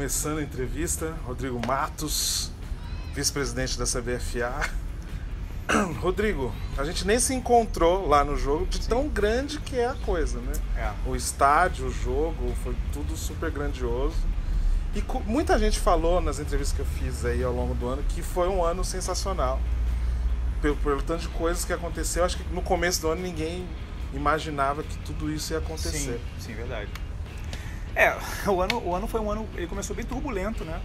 começando a entrevista. Rodrigo Matos, vice-presidente da CBFA. Rodrigo, a gente nem se encontrou lá no jogo de tão grande que é a coisa, né? O estádio, o jogo, foi tudo super grandioso. E muita gente falou nas entrevistas que eu fiz aí ao longo do ano que foi um ano sensacional. Pelo tanto de coisas que aconteceu, acho que no começo do ano ninguém imaginava que tudo isso ia acontecer. Sim, verdade. O ano foi um ano, ele começou bem turbulento, né?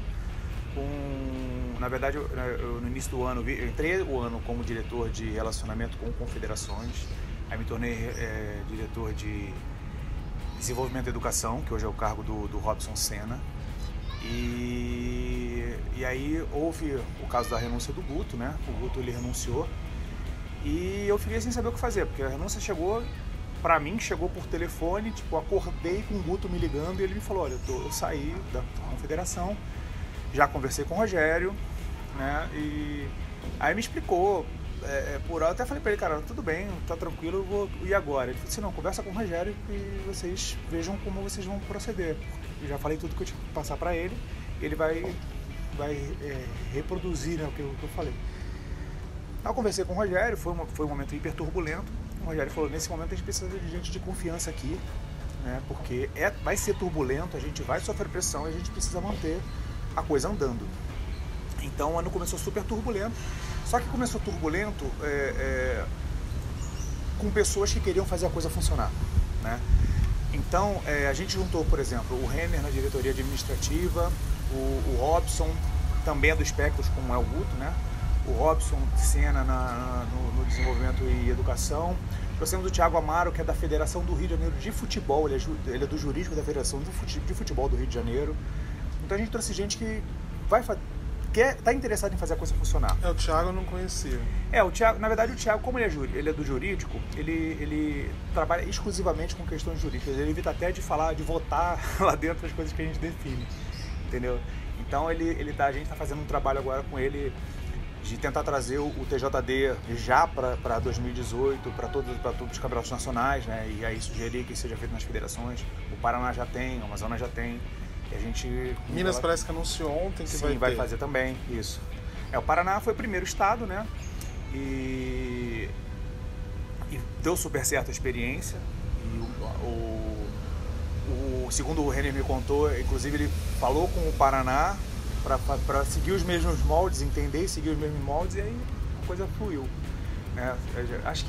Na verdade, no inío do ano, eu entrei o ano como diretor de relacionamento com confederações, aí me tornei diretor de desenvolvimento e educação, que hoje é o cargo do Robson Senna. E aí houve o caso da renúncia do Guto, né? O Guto ele renunciou e eu fiquei sem saber o que fazer, porque a renúncia chegou, pra mim, chegou por telefone, tipo, acordei com o Guto me ligando e ele me falou, olha, eu saí da confederação, já conversei com o Rogério, né? E aí me explicou, eu até falei pra ele, cara, tudo bem, tá tranquilo, eu vou ir agora. Ele falou assim, não, conversa com o Rogério e vocês vejam como vocês vão proceder. Eu já falei tudo que eu tinha que passar pra ele, ele vai reproduzir, né, o que eu falei. Eu conversei com o Rogério, foi um momento hiper turbulento. O Rogério falou, nesse momento a gente precisa de gente de confiança aqui, né, porque vai ser turbulento, a gente vai sofrer pressão e a gente precisa manter a coisa andando. Então o ano começou super turbulento, só que começou turbulento com pessoas que queriam fazer a coisa funcionar, né? Então a gente juntou, por exemplo, o Renner na diretoria administrativa, o Robson também é do Espectros, como é o Guto, né? O Robson Senna no desenvolvimento e educação. Nós temos o Thiago Amaro, que é da Federação do Rio de Janeiro de Futebol, ele é do jurídico da Federação de Futebol do Rio de Janeiro. Então a gente trouxe gente que está interessado em fazer a coisa funcionar. O Thiago eu não conhecia. O Thiago, na verdade, o Thiago, como ele é do jurídico, ele trabalha exclusivamente com questões jurídicas. Ele evita até de falar, de votar lá dentro das coisas que a gente define, entendeu? Então a gente está fazendo um trabalho agora com ele de tentar trazer o TJD já para 2018, para todos os campeonatos nacionais, né? E aí sugerir que seja feito nas federações. O Paraná já tem, o Amazonas já tem. E a gente... Minas parece que anunciou ontem que vai fazer também, isso. O Paraná foi o primeiro estado, né? E deu super certo a experiência. E segundo o Renner me contou, inclusive ele falou com o Paraná para seguir os mesmos moldes, entender e seguir os mesmos moldes, e aí a coisa fluiu, né? Acho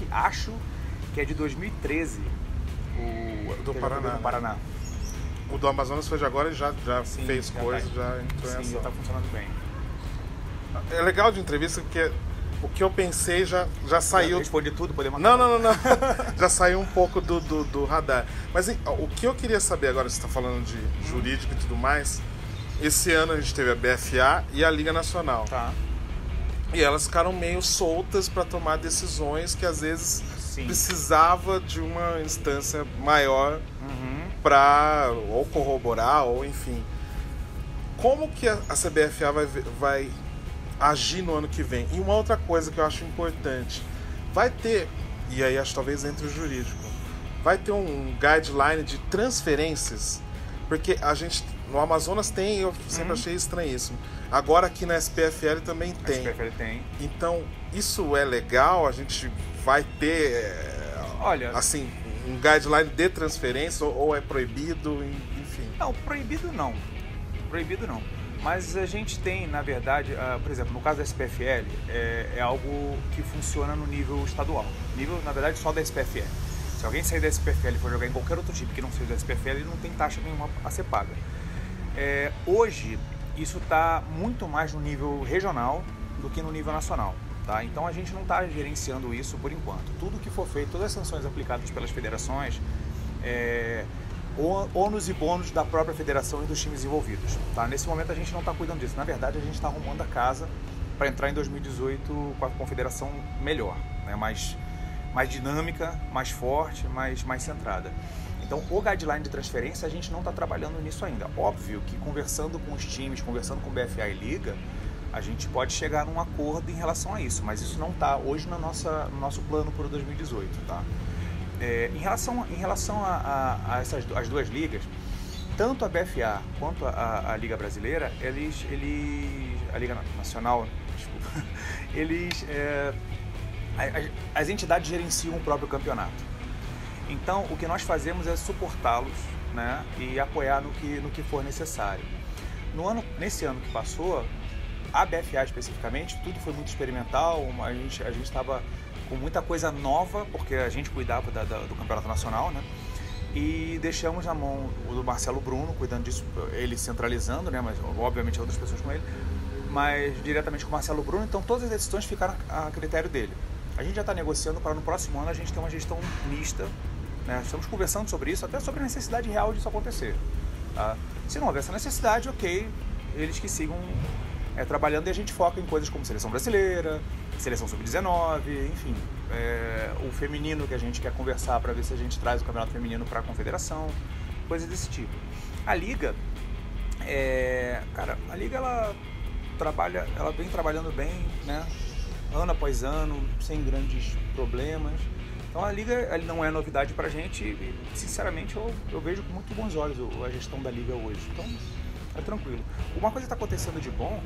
que é de 2013 o do Paraná. O do Amazonas foi de agora e já sim, fez coisa, já entrou em ação. Sim, já está funcionando bem. É legal de entrevista porque o que eu pensei já saiu... Responde tudo, podemos... Não. Já saiu um pouco do radar. Mas o que eu queria saber agora, você está falando de jurídico e tudo mais, esse ano a gente teve a BFA e a Liga Nacional. Tá. E elas ficaram meio soltas para tomar decisões que às vezes precisava de uma instância maior para ou corroborar, ou enfim. Como que a CBFA vai agir no ano que vem? E uma outra coisa que eu acho importante, vai ter, e aí acho talvez entre o jurídico, vai ter um guideline de transferências, porque a gente no Amazonas tem, eu sempre achei estranhíssimo. Agora aqui na SPFL também tem. A SPFL tem. Então, isso é legal? A gente vai ter, assim, um guideline de transferência ou é proibido, enfim? Não, proibido não. Mas a gente tem, na verdade, por exemplo, no caso da SPFL, é algo que funciona no nível estadual. Nível, na verdade, só da SPFL. Se alguém sair da SPFL e for jogar em qualquer outro time que não seja da SPFL, ele não tem taxa nenhuma a ser paga. Hoje, isso está muito mais no nível regional do que no nível nacional. Tá? Então a gente não está gerenciando isso por enquanto. Tudo que for feito, todas as sanções aplicadas pelas federações, ônus e bônus da própria federação e dos times envolvidos. Tá? Nesse momento a gente não está cuidando disso. Na verdade, a gente está arrumando a casa para entrar em 2018 com a confederação melhor, né? mais dinâmica, mais forte, mais centrada. Então, o guideline de transferência, a gente não está trabalhando nisso ainda. Óbvio que conversando com os times, conversando com o BFA e Liga, a gente pode chegar num acordo em relação a isso, mas isso não está hoje no nosso plano para 2018. Tá? Em relação a as duas ligas, tanto a BFA quanto a Liga Brasileira, a Liga Nacional, desculpa, as entidades gerenciam o próprio campeonato. Então, o que nós fazemos é suportá-los, né, e apoiar no que for necessário. Nesse ano que passou, a BFA especificamente, tudo foi muito experimental, a gente estava com muita coisa nova, porque a gente cuidava do Campeonato Nacional, né? E deixamos na mão do Marcelo Bruno, cuidando disso, ele centralizando, né? Mas obviamente outras pessoas com ele, mas diretamente com o Marcelo Bruno, então todas as decisões ficaram a critério dele. A gente já está negociando para no próximo ano a gente ter uma gestão mista, né? Estamos conversando sobre isso, até sobre a necessidade real disso acontecer. Tá? Se não houver essa necessidade, ok, eles que sigam trabalhando, e a gente foca em coisas como seleção brasileira, seleção sub-19, enfim, o feminino que a gente quer conversar para ver se a gente traz o campeonato feminino para a confederação, coisas desse tipo. A Liga, a Liga ela vem trabalhando bem, né? Ano após ano, sem grandes problemas. Então a Liga não é novidade para a gente e, sinceramente, eu vejo com muito bons olhos a gestão da Liga hoje. Então, é tranquilo. Uma coisa que está acontecendo de bom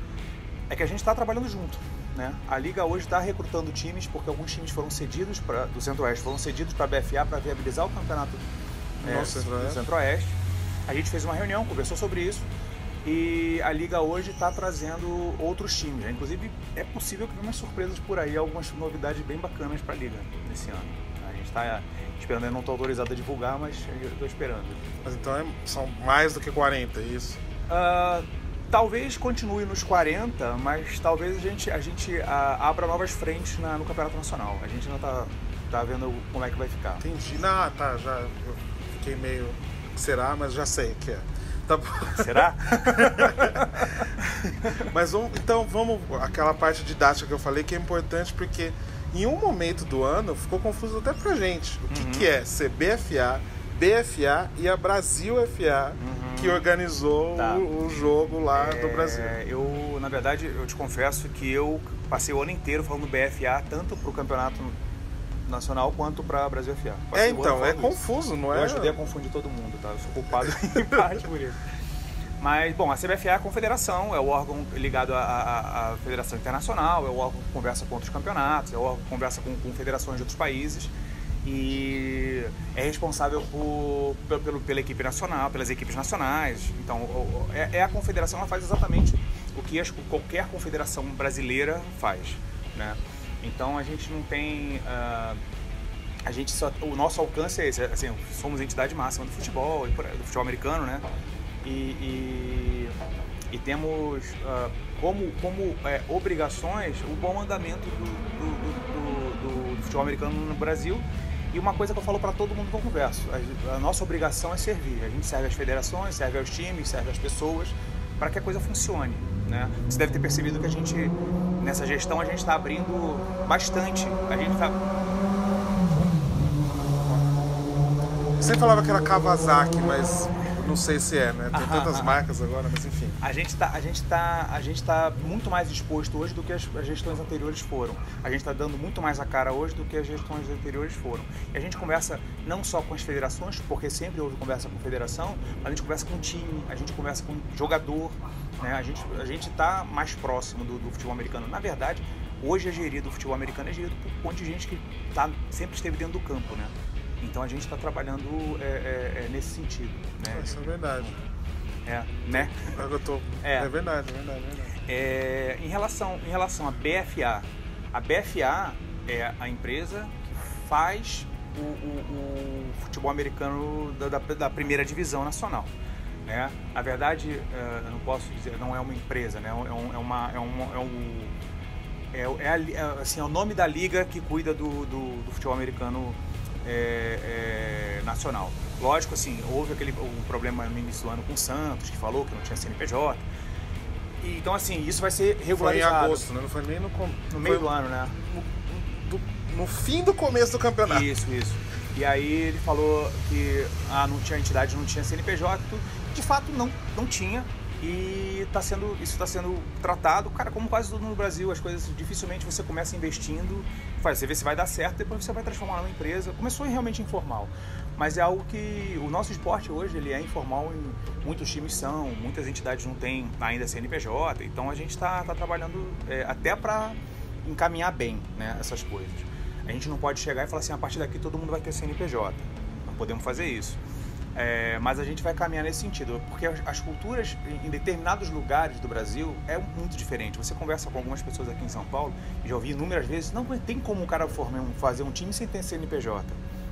é que a gente está trabalhando junto, né? A Liga hoje está recrutando times, porque alguns times foram cedidos do Centro-Oeste, foram cedidos para a BFA para viabilizar o campeonato do Centro-Oeste. A gente fez uma reunião, conversou sobre isso, e a Liga hoje está trazendo outros times, né? Inclusive, é possível que venha umas surpresas por aí, algumas novidades bem bacanas para a Liga nesse ano. A gente está esperando, eu não estou autorizado a divulgar, mas eu estou esperando. Mas então são mais do que 40, é isso? Talvez continue nos 40, mas talvez a gente abra novas frentes no Campeonato Nacional. A gente ainda tá vendo como é que vai ficar. Entendi. Tá, já eu fiquei meio... Será? Mas já sei o que é. Tá bom. Será? Mas vamos... Aquela parte didática que eu falei que é importante, porque em um momento do ano ficou confuso até pra gente. O que é ser BFA, BFA e a Brasil FA, que organizou o jogo lá do Brasil. Na verdade, eu te confesso que eu passei o ano inteiro falando BFA, tanto para o Campeonato Nacional quanto para a Brasil FA. Então, é confuso, não é? Eu ajudei a confundir todo mundo, tá? Eu sou culpado em parte por isso. Mas, bom, a CBFA é a confederação, é o órgão ligado à Federação Internacional, é o órgão que conversa com outros campeonatos, é o órgão que conversa com federações de outros países. E é responsável pela equipe nacional, pelas equipes nacionais. Então, a confederação, ela faz exatamente o que qualquer confederação brasileira faz, né? Então, a gente não tem... o nosso alcance é esse, assim, somos entidade máxima do futebol americano, né? E temos como obrigações o bom andamento do futebol americano no Brasil. E uma coisa que eu falo para todo mundo que eu converso, a nossa obrigação é servir. A gente serve às federações, serve aos times, serve às pessoas, para que a coisa funcione, né? Você deve ter percebido que nessa gestão, a gente está abrindo bastante. Você falava que era Kawasaki, mas não sei se é, né? Tem tantas marcas agora, mas enfim. A gente tá muito mais exposto hoje do que as gestões anteriores foram. A gente está dando muito mais a cara hoje do que as gestões anteriores foram. E a gente conversa não só com as federações, porque sempre houve conversa com a federação, mas a gente conversa com o time, a gente conversa com o jogador, né? A gente está mais próximo do futebol americano. Na verdade, hoje o futebol americano é gerido por um monte de gente que sempre esteve dentro do campo, né? Então a gente está trabalhando nesse sentido, né? Isso é verdade. Né? É verdade. Em relação à BFA, a BFA é a empresa que faz o futebol americano da primeira divisão nacional, né? Na verdade, eu não posso dizer, não é uma empresa, né? É o nome da liga que cuida do futebol americano nacional. Lógico, assim, houve um problema no início do ano com o Santos, que falou que não tinha CNPJ. E, então, assim, isso vai ser regularizado. Foi em agosto, né? Não foi nem no meio do ano, né? No fim do começo do campeonato. Isso. E aí ele falou que não tinha entidade, não tinha CNPJ, tudo. De fato, não tinha. E isso está sendo tratado, cara, como quase tudo no Brasil. As coisas, dificilmente você começa investindo, você vê se vai dar certo, depois você vai transformar numa empresa. Começou realmente informal. Mas é algo que o nosso esporte hoje ele é informal, muitos times são, muitas entidades não têm ainda CNPJ, então a gente está trabalhando até para encaminhar bem, né, essas coisas. A gente não pode chegar e falar assim, a partir daqui todo mundo vai ter CNPJ, não podemos fazer isso. Mas a gente vai caminhar nesse sentido, porque as culturas em determinados lugares do Brasil é muito diferente. Você conversa com algumas pessoas aqui em São Paulo, e já ouvi inúmeras vezes, não tem como um cara fazer um time sem ter CNPJ.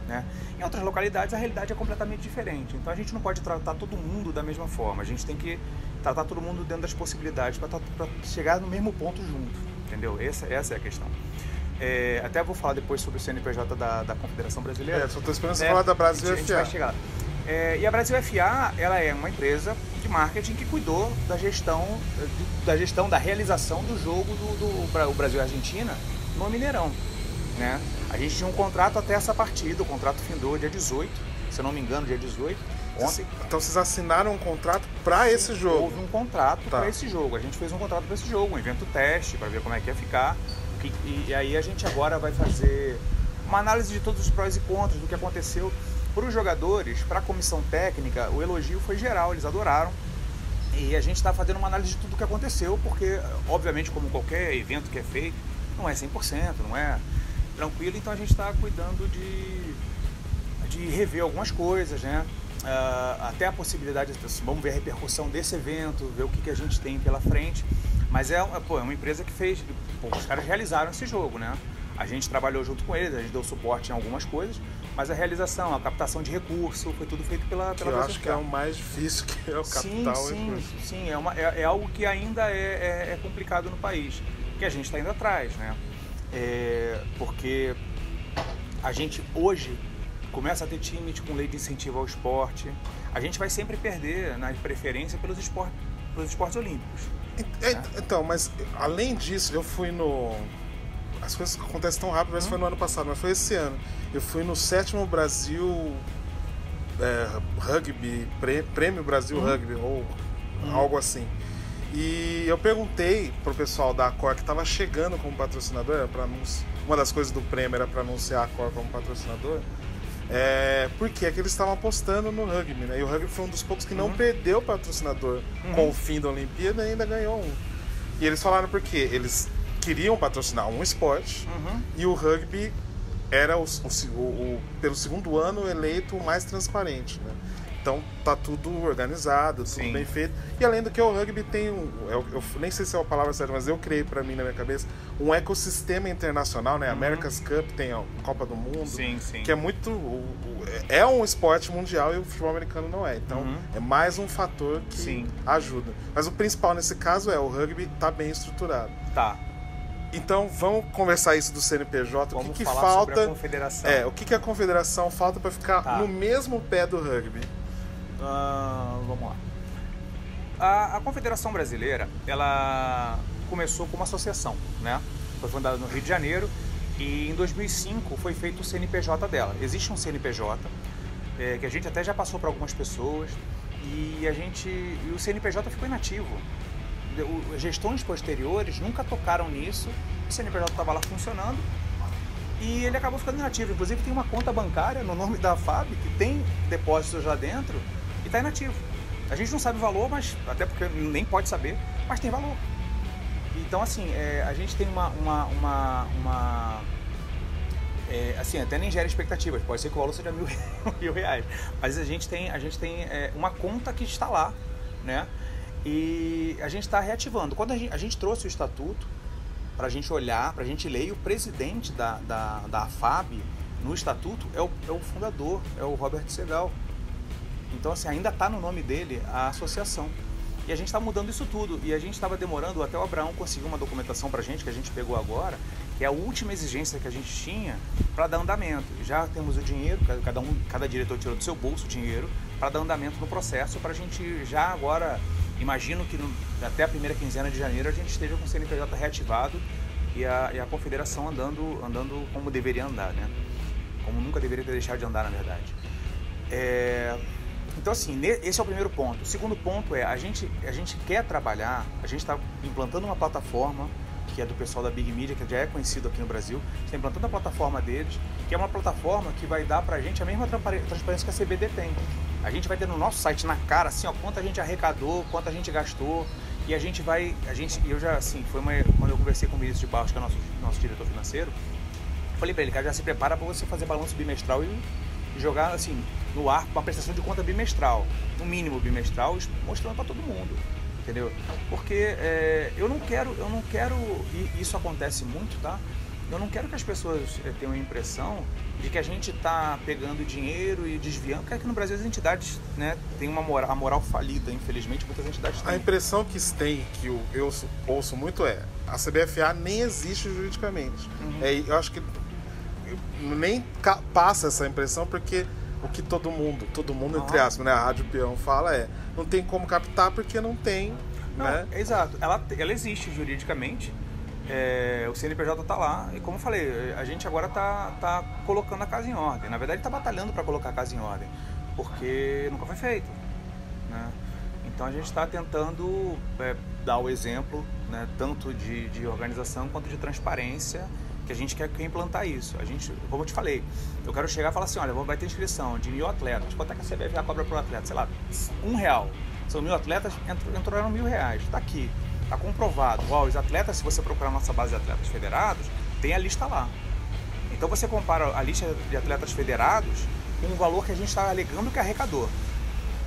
Né? Em outras localidades a realidade é completamente diferente, então a gente não pode tratar todo mundo da mesma forma, a gente tem que tratar todo mundo dentro das possibilidades para chegar no mesmo ponto junto, entendeu? Essa é a questão. Até vou falar depois sobre o CNPJ da Confederação Brasileira. Só estou esperando você falar da Brasil FA. A gente vai chegar lá. E a Brasil FA, ela é uma empresa de marketing que cuidou da gestão da realização do jogo do Brasil e Argentina no Mineirão, né? A gente tinha um contrato até essa partida, o contrato findou dia 18, se eu não me engano, dia 18, ontem. Então vocês assinaram um contrato para esse jogo? Houve um contrato para esse jogo, a gente fez um contrato para esse jogo, um evento teste, para ver como é que ia ficar. E aí a gente agora vai fazer uma análise de todos os prós e contras do que aconteceu. Para os jogadores, para a comissão técnica, o elogio foi geral, eles adoraram. E a gente está fazendo uma análise de tudo o que aconteceu, porque, obviamente, como qualquer evento que é feito, não é 100%, não é tranquilo, então a gente está cuidando de rever algumas coisas, né? Até a possibilidade, vamos ver a repercussão desse evento, ver o que a gente tem pela frente, mas é uma empresa que fez, os caras realizaram esse jogo, né? A gente trabalhou junto com eles, a gente deu suporte em algumas coisas, mas a realização, a captação de recurso, foi tudo feito pela eu acho que é o mais difícil, que é o capital. Sim, é algo que ainda é complicado no país, que a gente está indo atrás, né? Porque a gente hoje começa a ter time com lei de incentivo ao esporte, a gente vai sempre perder na preferência pelos esportes olímpicos. Né? Então, mas além disso, eu fui no... As coisas acontecem tão rápido, mas foi no ano passado, mas foi esse ano. Eu fui no 7º Brasil Rugby, Prêmio Brasil Rugby, ou algo assim. E eu perguntei pro pessoal da Accor que estava chegando como patrocinador, uma das coisas do prêmio era para anunciar a Accor como patrocinador, porque é que eles estavam apostando no rugby, né? E o rugby foi um dos poucos que não perdeu patrocinador com o fim da Olimpíada e ainda ganhou um. E eles falaram porque eles queriam patrocinar um esporte e o rugby era pelo segundo ano eleito o mais transparente, né? Então tá tudo organizado, tudo bem feito. E além do que o rugby tem eu nem sei se é a palavra certa, mas eu criei para mim na minha cabeça um ecossistema internacional, né? America's Cup, tem a Copa do Mundo, que é muito é um esporte mundial e o futebol americano não é. Então é mais um fator que ajuda. Mas o principal nesse caso o rugby tá bem estruturado. Tá. Então vamos conversar isso do CNPJ. Vamos o que falar falta sobre a confederação. o que a confederação falta para ficar no mesmo pé do rugby? Vamos lá. A Confederação Brasileira, ela começou como associação, né? Foi fundada no Rio de Janeiro e em 2005 foi feito o CNPJ dela. Existe um CNPJ que a gente até já passou para algumas pessoas e o CNPJ ficou inativo. Gestões posteriores nunca tocaram nisso, o CNPJ estava lá funcionando e ele acabou ficando inativo. Inclusive tem uma conta bancária no nome da FAB que tem depósitos lá dentro e está inativo. A gente não sabe o valor, mas até porque nem pode saber, mas tem valor. Então assim, a gente tem assim, até nem gera expectativas, pode ser que o valor seja R$1.000, mas a gente tem uma conta que está lá, né? E a gente está reativando. Quando a gente trouxe o estatuto para a gente olhar, para a gente ler, e o presidente da FAB no estatuto é o fundador, é o Robert Segal. Então assim, ainda está no nome dele a associação. E a gente está mudando isso tudo. E a gente estava demorando, até o Abraão conseguiu uma documentação para a gente, que a gente pegou agora, que é a última exigência que a gente tinha para dar andamento. Já temos o dinheiro, cada diretor tirou do seu bolso o dinheiro para dar andamento no processo, para a gente já agora... Imagino que até a primeira quinzena de janeiro a gente esteja com o CNPJ reativado e a confederação andando como deveria andar, né? Como nunca deveria ter deixado de andar, na verdade. Então, assim, esse é o primeiro ponto. O segundo ponto a gente quer trabalhar, a gente está implantando uma plataforma que é do pessoal da Big Media, que já é conhecido aqui no Brasil. A gente está implantando a plataforma deles, que é uma plataforma que vai dar pra gente a mesma transparência que a CBD tem. A gente vai ter no nosso site, na cara, assim, ó, quanto a gente arrecadou, quanto a gente gastou, e a gente vai, eu já, assim, quando eu conversei com o Vinícius de Barros, que é nosso diretor financeiro, eu falei pra ele, cara, já se prepara para você fazer balanço bimestral e jogar, assim, no ar uma prestação de conta bimestral, no mínimo bimestral, mostrando para todo mundo, entendeu? Porque eu não quero, e isso acontece muito, tá? Eu não quero que as pessoas tenham a impressão de que a gente está pegando dinheiro e desviando, porque aqui no Brasil as entidades, né, têm a moral falida, infelizmente, muitas entidades têm. A impressão que tem, que eu ouço muito a CBFA nem existe juridicamente. Eu acho que nem passa essa impressão, porque o que todo mundo entre aspas, né, a Rádio Peão fala não tem como captar porque não tem, não, né? Exato, ela existe juridicamente, o CNPJ está lá, e como eu falei, a gente agora tá colocando a casa em ordem. Na verdade está batalhando para colocar a casa em ordem, porque nunca foi feito, né? Então a gente está tentando dar o exemplo, né, tanto de organização quanto de transparência, que a gente quer implantar isso. A gente, como eu te falei, eu quero chegar e falar assim, olha, vai ter inscrição de 1.000 atletas, quanto é que a CBF cobra por atleta? Sei lá, R$1. São 1.000 atletas, entraram R$1.000. Está aqui, está comprovado. Os atletas, se você procurar a nossa base de atletas federados, tem a lista lá. Então você compara a lista de atletas federados com o valor que a gente está alegando que arrecadou,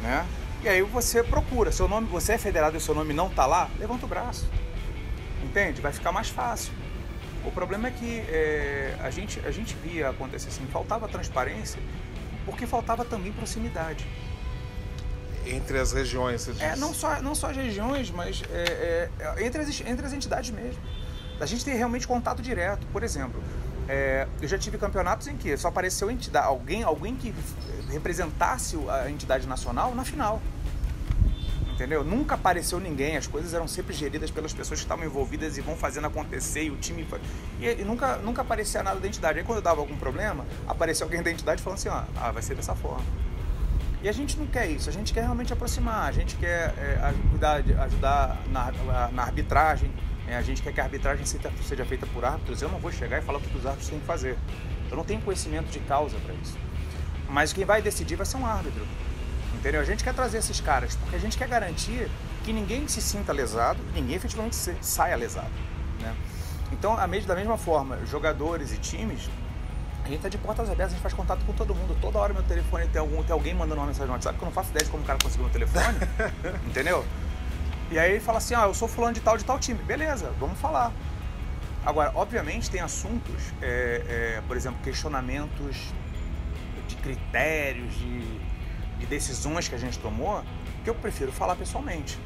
né? E aí você procura, seu nome, você é federado e seu nome não está lá, levanta o braço. Entende? Vai ficar mais fácil. O problema é que a gente via acontecer assim, faltava transparência, porque faltava também proximidade. Entre as regiões, você diz? Não só as regiões, mas entre as entidades mesmo. A gente tem realmente contato direto. Por exemplo, eu já tive campeonatos em que só apareceu alguém que representasse a entidade nacional na final. Entendeu? Nunca apareceu ninguém, as coisas eram sempre geridas pelas pessoas que estavam envolvidas e vão fazendo acontecer, e o time... E nunca aparecia nada da entidade. Aí quando dava algum problema, aparecia alguém da entidade falando assim, vai ser dessa forma. E a gente não quer isso, a gente quer realmente aproximar, a gente quer ajudar na arbitragem, a gente quer que a arbitragem seja feita por árbitros. Eu não vou chegar e falar o que os árbitros têm que fazer. Eu não tenho conhecimento de causa para isso. Mas quem vai decidir vai ser um árbitro. Entendeu? A gente quer trazer esses caras porque a gente quer garantir que ninguém se sinta lesado, ninguém efetivamente saia lesado, né? Então, da mesma forma, jogadores e times, a gente tá de portas abertas, a gente faz contato com todo mundo. Toda hora meu telefone tem alguém mandando uma mensagem no WhatsApp, que eu não faço ideia de como o cara conseguiu meu telefone, entendeu? E aí ele fala assim, eu sou fulano de tal time. Beleza, vamos falar. Agora, obviamente, tem assuntos, por exemplo, questionamentos de critérios, de decisões que a gente tomou, que eu prefiro falar pessoalmente,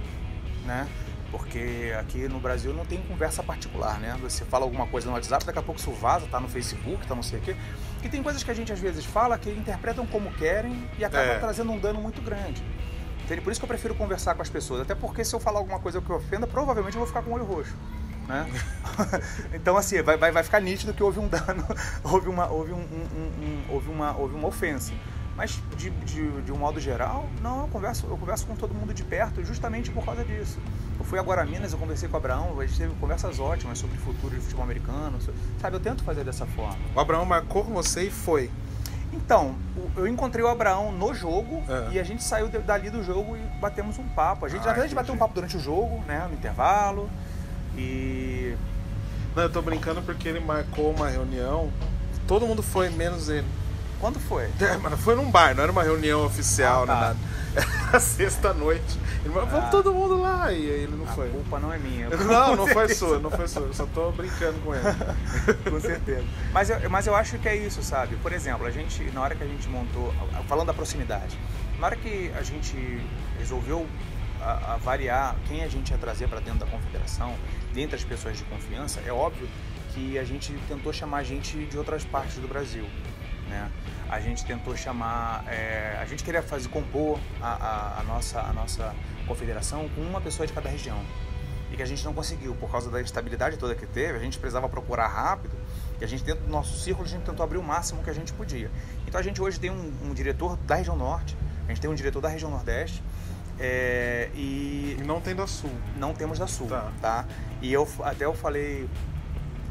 né? Porque aqui no Brasil não tem conversa particular, né? Você fala alguma coisa no WhatsApp, daqui a pouco isso vaza, tá no Facebook, tá não sei o quê. E tem coisas que a gente às vezes fala que interpretam como querem e acaba trazendo um dano muito grande. Então, por isso que eu prefiro conversar com as pessoas, até porque se eu falar alguma coisa que ofenda, provavelmente eu vou ficar com o olho roxo, né? Então, assim, vai ficar nítido que houve um dano, houve uma ofensa. Mas, de um modo geral, não, eu converso com todo mundo de perto justamente por causa disso. Eu fui agora a Minas, eu conversei com o Abraão, a gente teve conversas ótimas sobre o futuro de futebol americano, sabe? Eu tento fazer dessa forma. O Abraão marcou com você e foi? Então, eu encontrei o Abraão no jogo e a gente saiu dali do jogo e batemos um papo. Na verdade, a gente bateu um papo durante o jogo, né, no intervalo, e... Não, eu tô brincando porque ele marcou uma reunião, todo mundo foi, menos ele. Quando foi? Mas foi num bar, não era uma reunião oficial, tá. Nada. Era sexta-noite. Ele falou, vamos todo mundo lá. E aí ele não foi. A culpa não é minha. Não foi sua. Eu só tô brincando com ele. Com certeza. Mas eu acho que é isso, sabe? Por exemplo, na hora que a gente montou, falando da proximidade, na hora que a gente resolveu variar quem a gente ia trazer para dentro da confederação, dentre as pessoas de confiança, é óbvio que a gente tentou chamar gente de outras partes do Brasil, né? A gente tentou chamar, a gente queria compor a nossa confederação com uma pessoa de cada região, e que a gente não conseguiu por causa da instabilidade toda que teve. A gente precisava procurar rápido, e a gente, dentro do nosso círculo, a gente tentou abrir o máximo que a gente podia. Então a gente hoje tem um diretor da região norte, a gente tem um diretor da região nordeste, E não tem da Sul. Não temos da Sul, tá? E eu falei,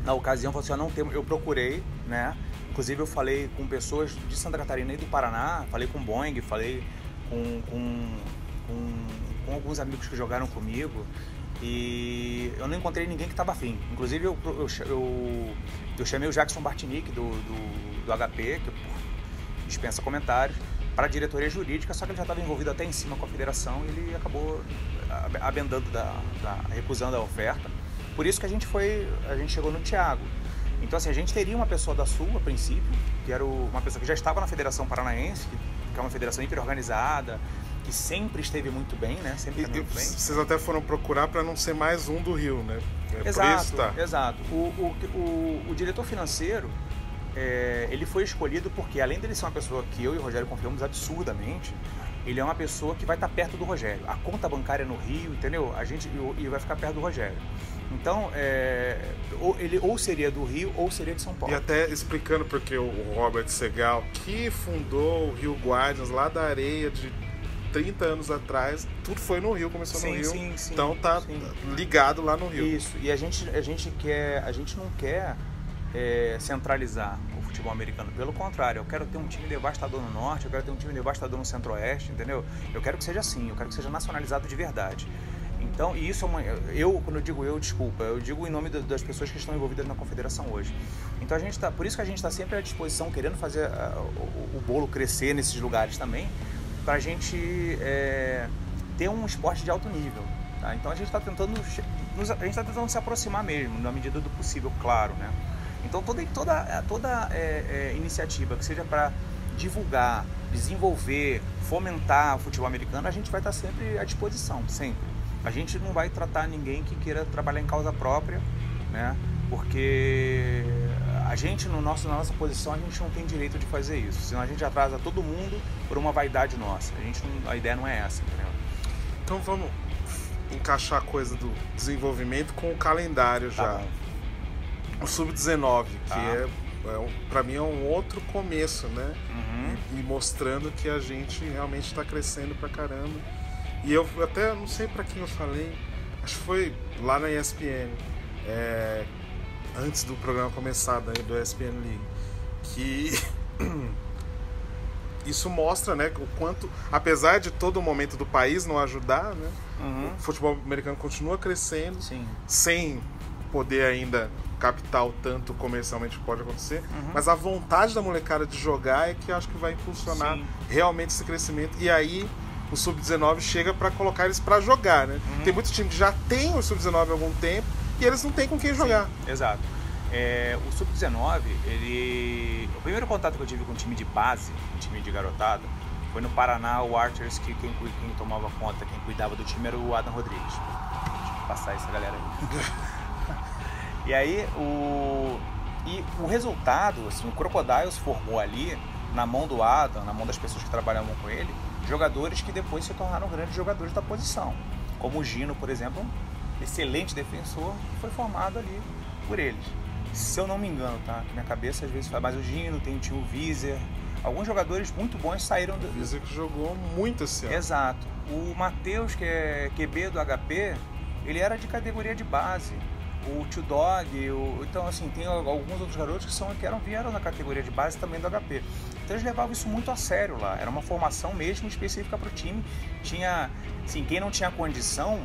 na ocasião, eu falei assim, eu procurei, né? Inclusive eu falei com pessoas de Santa Catarina e do Paraná, falei com o Boeing, falei com alguns amigos que jogaram comigo, e eu não encontrei ninguém que estava afim. Inclusive eu chamei o Jackson Bartnick do HP, que dispensa comentários, para a diretoria jurídica, só que ele já estava envolvido até em cima com a federação e ele acabou abendando, recusando a oferta. Por isso que a gente chegou no Thiago. Então assim, a gente teria uma pessoa da Sul a princípio, que era uma pessoa que já estava na Federação Paranaense, que é uma federação hiper organizada, que sempre esteve muito bem, né? Sempre muito bem. Vocês até foram procurar para não ser mais um do Rio, né? Exato. O diretor financeiro, ele foi escolhido porque, além dele ser uma pessoa que eu e o Rogério confiamos absurdamente, ele é uma pessoa que vai estar perto do Rogério. A conta bancária no Rio, entendeu? E vai ficar perto do Rogério. Então, ele ou seria do Rio ou seria de São Paulo. E até explicando porque o Robert Segal, que fundou o Rio Guardians lá da areia de 30 anos atrás, tudo foi no Rio, começou no Rio. Sim, então tá ligado lá no Rio. Isso, e a gente não quer centralizar o futebol americano. Pelo contrário, eu quero ter um time devastador no Norte, eu quero ter um time devastador no Centro-Oeste, entendeu? Eu quero que seja assim, eu quero que seja nacionalizado de verdade. Então, e isso quando eu digo eu digo em nome das pessoas que estão envolvidas na confederação hoje. Então por isso que a gente está sempre à disposição, querendo fazer o bolo crescer nesses lugares também, para a gente ter um esporte de alto nível. Tá? Então a gente está tentando se aproximar mesmo, na medida do possível, claro, né? Então toda iniciativa que seja para divulgar, desenvolver, fomentar o futebol americano, a gente vai estar sempre à disposição, sempre. A gente não vai tratar ninguém que queira trabalhar em causa própria, né? Porque a gente, na nossa posição, a gente não tem direito de fazer isso. Senão a gente atrasa todo mundo por uma vaidade nossa. A ideia não é essa, entendeu? Então vamos encaixar a coisa do desenvolvimento com o calendário já. Bom. O Sub-19, que para mim é um outro começo, né? E mostrando que a gente realmente está crescendo pra caramba. E eu até não sei para quem eu falei, acho que foi lá na ESPN, antes do programa começar, do ESPN League, que isso mostra, né, o quanto, apesar de todo o momento do país não ajudar, né, o futebol americano continua crescendo, sem poder ainda captar o tanto comercialmente pode acontecer, mas a vontade da molecada de jogar é que eu acho que vai impulsionar realmente esse crescimento. E aí o Sub-19 chega para colocar eles para jogar, né? Tem muito time que já tem o Sub-19 há algum tempo e eles não têm com quem jogar. Exato. O Sub-19, o primeiro contato que eu tive com o time de base, um time de garotada, foi no Paraná, o Archers, que quem tomava conta, quem cuidava do time era o Adam Rodrigues. Deixa eu passar essa galera aí. E aí, o resultado, assim, o Crocodiles formou ali, na mão do Adam, na mão das pessoas que trabalhavam com ele, jogadores que depois se tornaram grandes jogadores da posição. Como o Gino, por exemplo, um excelente defensor, foi formado ali por eles. Se eu não me engano, tá? Na minha cabeça às vezes faz mais o Gino, tem o Vizer. Alguns jogadores muito bons saíram do... O Vizer que jogou muito esse ano. Exato. O Matheus, que é QB do HP, ele era de categoria de base. O Tio Dog, então assim, tem alguns outros garotos que vieram na categoria de base também do HP. Então eles levavam isso muito a sério lá, era uma formação mesmo específica para o time. Tinha, assim, quem não tinha condição,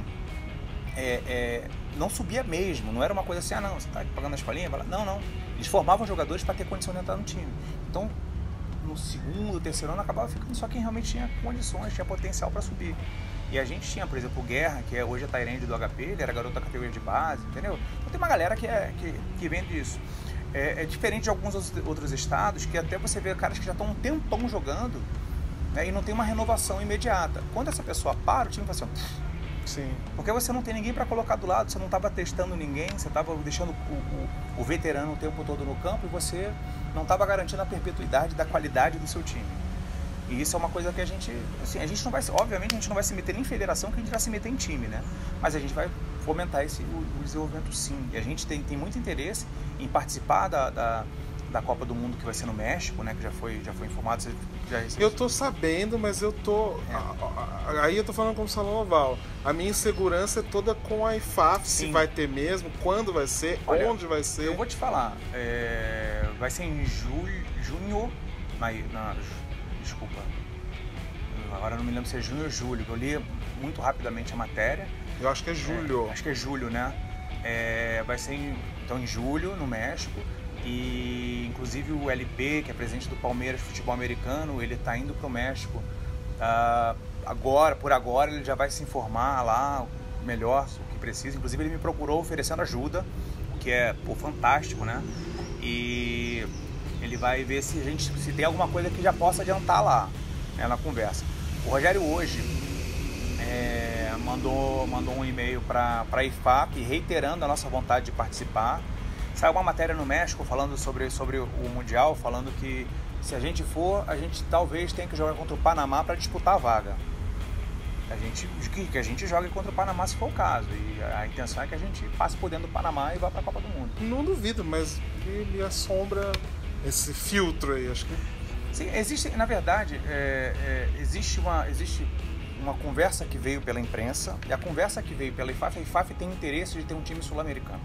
não subia mesmo, não era uma coisa assim, não, você está pagando a escolinha? Não, eles formavam jogadores para ter condição de entrar no time. Então, no segundo, terceiro ano, acabava ficando só quem realmente tinha condições, tinha potencial para subir. E a gente tinha, por exemplo, o Guerra, que hoje é Tyrande do HP, ele era garoto da categoria de base, entendeu? Então tem uma galera que vem disso. É diferente de alguns outros estados, que até você vê caras que já estão um tempão jogando, né, e não tem uma renovação imediata. Quando essa pessoa para, o time fala assim... Sim. Porque você não tem ninguém para colocar do lado, você não estava testando ninguém, você estava deixando o veterano o tempo todo no campo e você não estava garantindo a perpetuidade da qualidade do seu time. E isso é uma coisa que a gente não vai, obviamente a gente não vai se meter nem em federação, que a gente vai se meter em time, né? Mas a gente vai fomentar o desenvolvimento sim. E a gente tem muito interesse em participar da Copa do Mundo que vai ser no México, né? Que já foi informado. Você já eu tô sabendo, mas eu tô... Aí eu tô falando como Salão Oval. A minha insegurança é toda com a IFAF, se vai ter mesmo, quando vai ser, onde vai ser. Eu vou te falar, vai ser em junho... Desculpa. Agora eu não me lembro se é junho ou julho. Eu li muito rapidamente a matéria. Eu acho que é julho. Acho que é julho, né? Vai ser em julho, no México. E inclusive o LP, que é presidente do Palmeiras Futebol Americano, ele está indo para o México. Por agora ele já vai se informar lá melhor o que precisa. Inclusive ele me procurou oferecendo ajuda, o que é fantástico, né? E ele vai ver se tem alguma coisa que já possa adiantar lá, né, na conversa. O Rogério hoje mandou um e-mail para a IFAP reiterando a nossa vontade de participar. Saiu uma matéria no México falando sobre o Mundial, falando que se a gente for, a gente talvez tenha que jogar contra o Panamá para disputar a vaga. Que a gente jogue contra o Panamá se for o caso. E a intenção é que a gente passe por dentro do Panamá e vá para a Copa do Mundo. Não duvido, mas me assombra esse filtro aí, acho que... Sim, na verdade, existe uma conversa que veio pela imprensa, e a conversa que veio pela IFAF, a IFAF tem interesse de ter um time sul-americano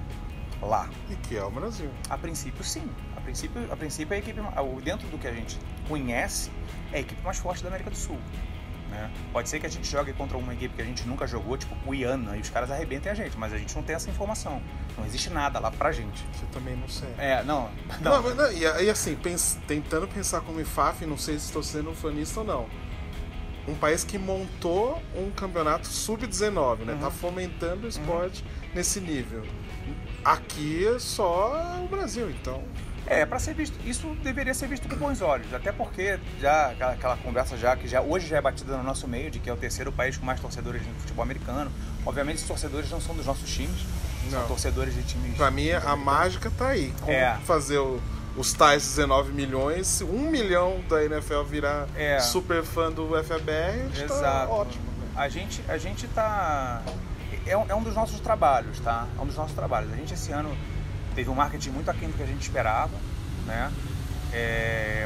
lá. E que é o Brasil. A princípio, sim. A princípio, a equipe, dentro do que a gente conhece, é a equipe mais forte da América do Sul. Né? Pode ser que a gente jogue contra uma equipe que a gente nunca jogou, tipo Guiana, e os caras arrebentem a gente, mas a gente não tem essa informação. Não existe nada lá pra gente. Você também não sei. Não. E assim, tentando pensar como IFAF, não sei se estou sendo fanista ou não. Um país que montou um campeonato sub-19, né? Tá fomentando o esporte nesse nível. Aqui é só o Brasil, então... Para ser visto, isso deveria ser visto com bons olhos, até porque já aquela conversa que hoje já é batida no nosso meio, de que é o terceiro país com mais torcedores de futebol americano. Obviamente os torcedores não são dos nossos times, são torcedores de times... Pra mim a mágica tá aí, como fazer os tais 19 milhões, se 1 milhão da NFL virar super fã do FBR, tá ótimo. A gente tá... É um dos nossos trabalhos, tá? É um dos nossos trabalhos. A gente esse ano teve um marketing muito aquém do que a gente esperava, né?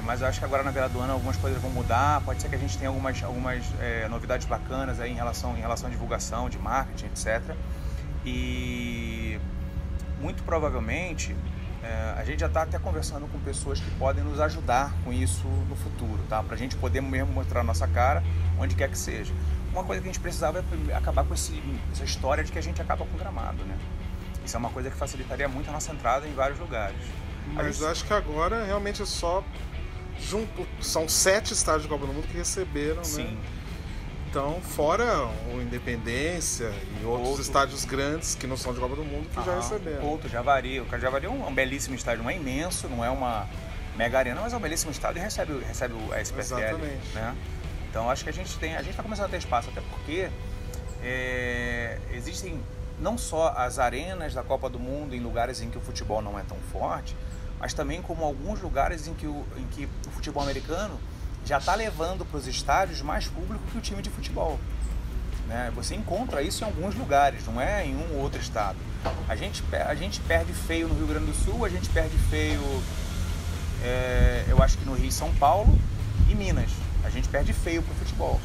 Mas eu acho que agora na virada do ano algumas coisas vão mudar. Pode ser que a gente tenha algumas novidades bacanas aí em relação à divulgação, de marketing, etc. E muito provavelmente a gente já está até conversando com pessoas que podem nos ajudar com isso no futuro, tá? Pra gente poder mesmo mostrar a nossa cara onde quer que seja. Uma coisa que a gente precisava é acabar com essa história de que a gente acaba com o gramado, né? Isso é uma coisa que facilitaria muito a nossa entrada em vários lugares. Mas eu acho que agora realmente é só são 7 estádios de Copa do Mundo que receberam, sim, né? Então, fora o Independência e outros estádios grandes que não são de Copa do Mundo que já receberam. O Javari é um belíssimo estádio, não é imenso, não é uma mega arena, mas é um belíssimo estádio e recebe a SPFL. Exatamente. Né? Então, acho que a gente está começando a ter espaço, até porque existem não só as arenas da Copa do Mundo em lugares em que o futebol não é tão forte, mas também como alguns lugares em que o futebol americano já está levando para os estádios mais público que o time de futebol. Né? Você encontra isso em alguns lugares, não é em um ou outro estado. A gente perde feio no Rio Grande do Sul, a gente perde feio, eu acho que no Rio e São Paulo e Minas. A gente perde feio para o futebol.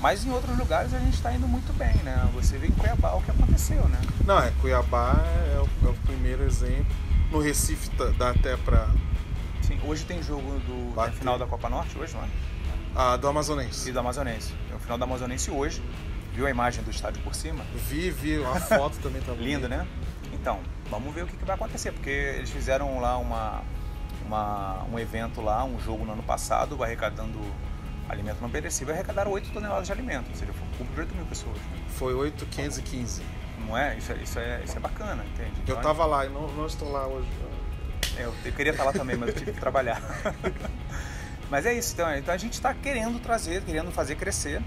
Mas em outros lugares a gente está indo muito bem, né? Você vê em Cuiabá o que aconteceu, né? Não, Cuiabá é o primeiro exemplo. No Recife dá até para... Sim, hoje tem jogo da final da Copa Norte, hoje, não é? Do Amazonense. E do Amazonense. É o final do Amazonense hoje. Viu a imagem do estádio por cima? Vi, a foto também tá lindo, né? Então, vamos ver o que vai acontecer, porque eles fizeram lá um evento lá, um jogo no ano passado, arrecadando alimento não perecível, arrecadaram 8 toneladas de alimento, ou seja, foi um público de 8 mil pessoas. Foi 8.515. Não é? Isso é bacana, entende? Então, eu tava lá e não estou lá hoje. Eu queria estar lá também, mas eu tive que trabalhar. Mas é isso, então a gente está querendo fazer crescer.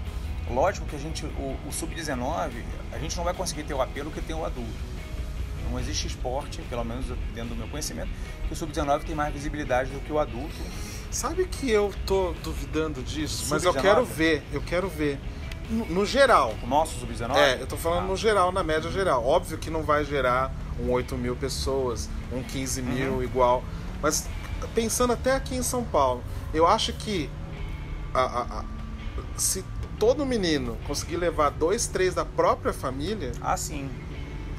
Lógico que o Sub-19, a gente não vai conseguir ter o apelo que tem o adulto. Não existe esporte, pelo menos dentro do meu conhecimento, que o Sub-19 tem mais visibilidade do que o adulto. Sabe que eu tô duvidando disso? Mas eu quero ver. No geral. O nosso Sub-19? Eu tô falando no geral, na média geral. Óbvio que não vai gerar um 8 mil pessoas, um 15 mil igual. Mas pensando até aqui em São Paulo, eu acho que se todo menino conseguir levar 2, 3 da própria família... sim.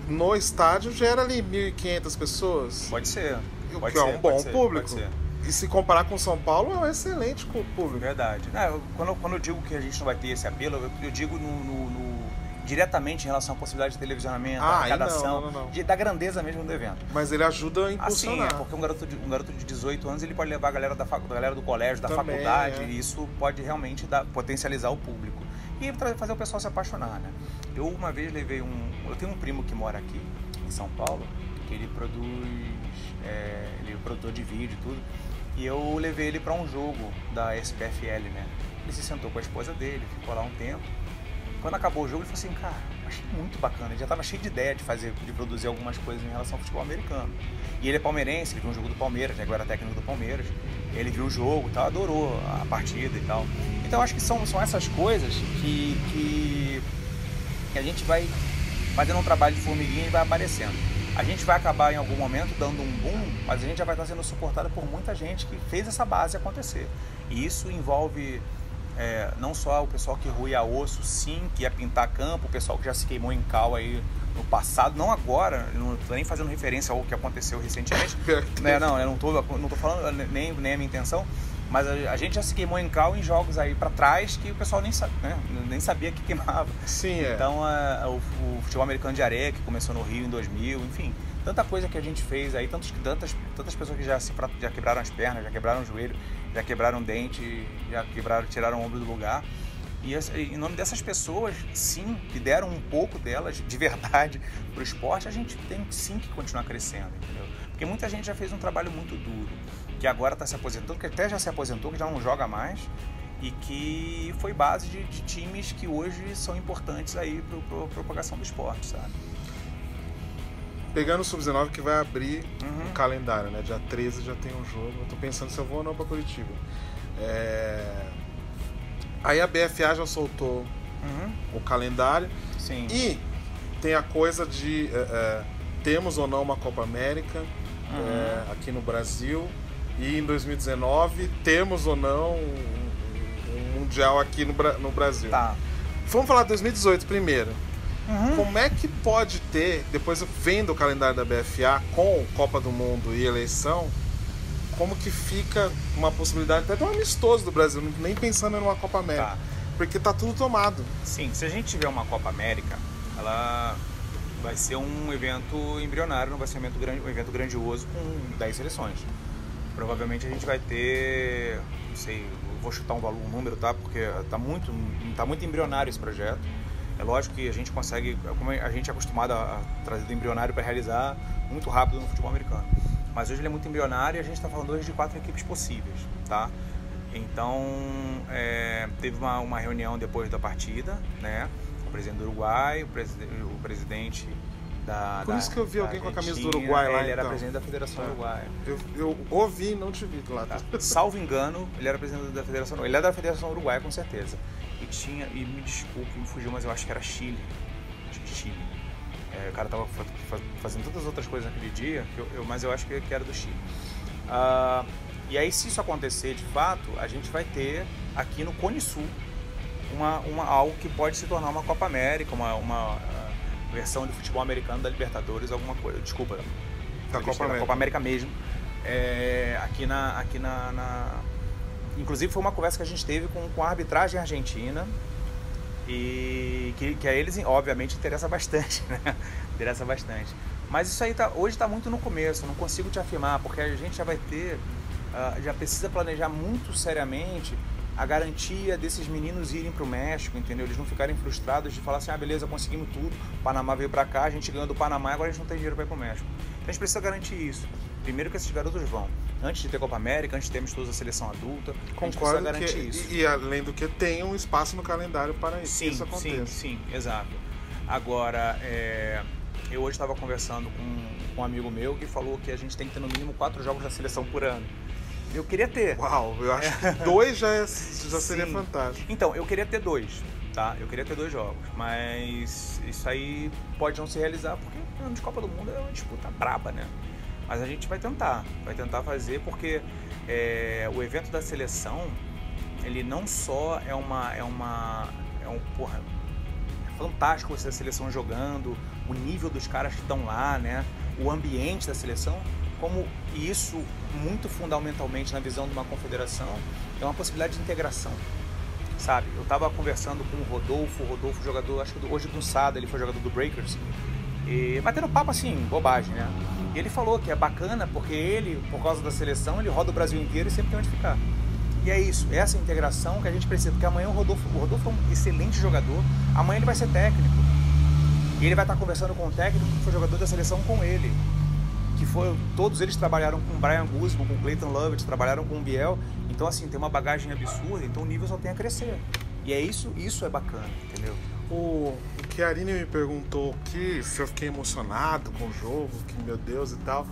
No estádio gera ali 1.500 pessoas. Pode ser. O que é um bom público. E se comparar com São Paulo, é um excelente público. Verdade. Quando eu digo que a gente não vai ter esse apelo, eu digo diretamente em relação à possibilidade de televisionamento, arrecadação, da grandeza mesmo do evento. Mas ele ajuda a impulsionar. Assim, porque um garoto de 18 anos, ele pode levar a galera galera do colégio, da faculdade, e isso pode realmente potencializar o público. E fazer o pessoal se apaixonar, né? Eu uma vez levei eu tenho um primo que mora aqui, em São Paulo, que ele ele é produtor de vídeo e tudo, e eu levei ele para um jogo da SPFL, né? Ele se sentou com a esposa dele, ficou lá um tempo. Quando acabou o jogo, ele falou assim, cara, achei muito bacana. Ele já estava cheio de ideia de produzir algumas coisas em relação ao futebol americano. E ele é palmeirense, ele viu um jogo do Palmeiras, já agora é técnico do Palmeiras. Ele viu o jogo e tal, adorou a partida e tal. Então acho que são essas coisas que a gente vai fazendo um trabalho de formiguinha e vai aparecendo. A gente vai acabar em algum momento dando um boom, mas a gente já vai estar sendo suportado por muita gente que fez essa base acontecer. E isso envolve não só o pessoal que ruía osso, sim, que ia pintar campo, o pessoal que já se queimou em cal aí no passado, não agora, não estou nem fazendo referência ao que aconteceu recentemente. Eu não tô falando nem a minha intenção, mas a gente já se queimou em cal em jogos aí para trás que o pessoal nem sabia que queimava. Sim, Então, o futebol americano de areia, que começou no Rio em 2000, enfim, tanta coisa que a gente fez aí, tantas pessoas que já quebraram as pernas, já quebraram o joelho, já quebraram o dente, tiraram o ombro do lugar. E em nome dessas pessoas, sim, que deram um pouco delas, de verdade, para o esporte, a gente tem sim que continuar crescendo, entendeu? Porque muita gente já fez um trabalho muito duro, que agora está se aposentando, que até já se aposentou, que já não joga mais, e que foi base de times que hoje são importantes aí para a propagação do esporte, sabe? Pegando o Sub-19 que vai abrir o calendário, né? Dia 13 já tem um jogo. Eu tô pensando se eu vou ou não para Curitiba. Aí a BFA já soltou o calendário. Sim. E tem a coisa de temos ou não uma Copa América aqui no Brasil. E em 2019 temos ou não um Mundial aqui no Brasil. Tá. Vamos falar de 2018 primeiro. Como é que pode ter, depois vendo o calendário da BFA com Copa do Mundo e eleição, como que fica uma possibilidade até de um amistoso do Brasil, nem pensando em uma Copa América, porque tá tudo tomado. Sim, se a gente tiver uma Copa América, ela vai ser um evento embrionário, não vai ser um evento grandioso com 10 seleções. Provavelmente a gente vai ter, não sei, vou chutar um número, tá? Porque tá muito embrionário esse projeto. É lógico que a gente consegue, como a gente é acostumado a trazer do embrionário para realizar muito rápido no futebol americano. Mas hoje ele é muito embrionário e a gente está falando hoje de 4 equipes possíveis, tá? Então, teve uma reunião depois da partida, né? O presidente do Uruguai, o presidente da Por isso que eu vi alguém com a camisa do Uruguai lá, ele era presidente da Federação Uruguaia. Eu ouvi e não te vi lá. Tá. Salvo engano, ele era presidente da Federação Uruguaia. Ele é da Federação Uruguaia, com certeza. E me desculpe, me fugiu, mas eu acho que era Chile. Acho que Chile. O cara tava fazendo todas as outras coisas naquele dia, mas eu acho que era do Chile. E aí, se isso acontecer de fato, a gente vai ter aqui no Cone Sul algo que pode se tornar uma Copa América, uma versão de futebol americano da Libertadores, alguma coisa. Desculpa, da Copa América mesmo. Inclusive foi uma conversa que a gente teve com a arbitragem argentina e que a eles, obviamente, interessa bastante, né? Interessa bastante. Mas isso aí hoje está muito no começo, não consigo te afirmar, porque a gente já vai ter, já precisa planejar muito seriamente a garantia desses meninos irem para o México, entendeu? Eles não ficarem frustrados de falar assim, beleza, conseguimos tudo, o Panamá veio para cá, a gente ganhou do Panamá, agora a gente não tem dinheiro para ir para o México. Então a gente precisa garantir isso. Primeiro que esses garotos vão. Antes de ter Copa América, antes de termos toda a seleção adulta, a gente precisa garantir isso. E além do que, tem um espaço no calendário para isso, isso aconteça. Sim, exato. Agora, eu hoje estava conversando com um amigo meu que falou que a gente tem que ter no mínimo 4 jogos da seleção por ano. Eu queria ter. Uau, eu acho que 2 já seria fantástico. Então, eu queria ter 2, tá? Eu queria ter 2 jogos, mas isso aí pode não se realizar porque o ano de Copa do Mundo é uma disputa braba, né? Mas a gente vai tentar fazer, porque o evento da seleção, ele não só é fantástico você a seleção jogando, o nível dos caras que estão lá, né? O ambiente da seleção, como isso, muito fundamentalmente na visão de uma confederação, é uma possibilidade de integração, sabe? Eu estava conversando com o Rodolfo jogador, acho que hoje do Sada, ele foi jogador do Breakers, e batendo papo assim, bobagem, né? E ele falou que é bacana porque ele, por causa da seleção, ele roda o Brasil inteiro e sempre tem onde ficar. E é isso, essa integração que a gente precisa, porque amanhã o Rodolfo é um excelente jogador, amanhã ele vai ser técnico, e ele vai estar conversando com o técnico que foi jogador da seleção com ele, todos eles trabalharam com o Brian Guzman, com o Clayton Lovett, trabalharam com o Biel, então assim, tem uma bagagem absurda, então o nível só tem a crescer, e é isso é bacana, entendeu? O Chiarini me perguntou se eu fiquei emocionado com o jogo, que meu Deus e tal.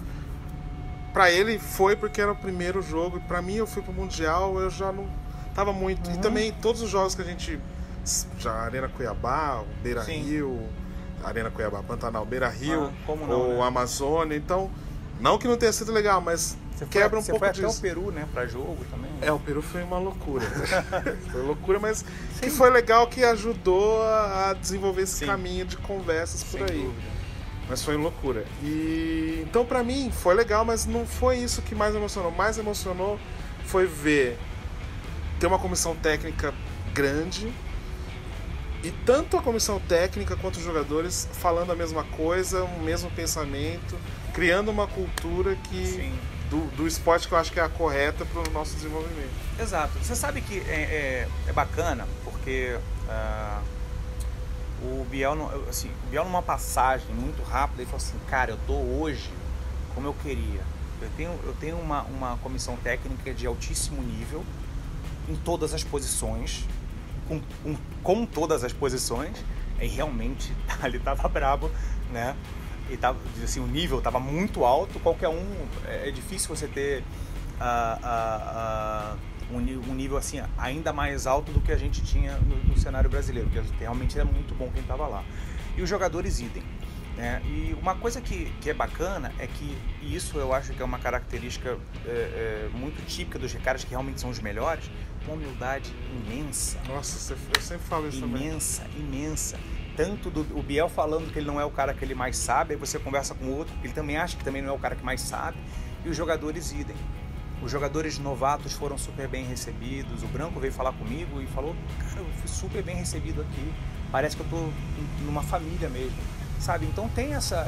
Pra ele foi porque era o primeiro jogo, e pra mim eu fui pro Mundial, eu já não tava muito. E também todos os jogos que a gente, já Arena Cuiabá, Beira Rio, Arena Cuiabá, Pantanal, Beira Rio, ou Amazônia, então, não que não tenha sido legal, mas quebra um pouco disso. Você foi até o Peru, né, pra jogo também. O Peru foi uma loucura. Foi loucura, mas que foi legal, que ajudou a desenvolver esse caminho de conversas por aí. Dúvida. Mas foi loucura. E então pra mim foi legal, mas não foi isso que mais emocionou. Mais emocionou foi ter uma comissão técnica grande, e tanto a comissão técnica quanto os jogadores falando a mesma coisa, o mesmo pensamento, criando uma cultura do esporte que eu acho que é a correta para o nosso desenvolvimento. Exato. Você sabe que é bacana, porque o Biel, numa passagem muito rápida, ele falou assim, cara, eu tô hoje como eu queria. Eu tenho uma comissão técnica de altíssimo nível em todas as posições, com todas as posições, e realmente ele tava brabo, né? E tava, assim, o nível tava muito alto, qualquer um, é difícil você ter um nível assim ainda mais alto do que a gente tinha no cenário brasileiro, que realmente é muito bom quem estava lá. E os jogadores idem, né? E uma coisa que é bacana é que, e isso eu acho que é uma característica muito típica dos caras que realmente são os melhores, uma humildade imensa. Nossa, eu sempre falo isso também. Imensa. Tanto o Biel falando que ele não é o cara que ele mais sabe, aí você conversa com o outro, ele também acha que também não é o cara que mais sabe, e os jogadores idem. Os jogadores novatos foram super bem recebidos. O Branco veio falar comigo e falou, cara, eu fui super bem recebido aqui, parece que eu tô numa família mesmo, sabe? Então tem essa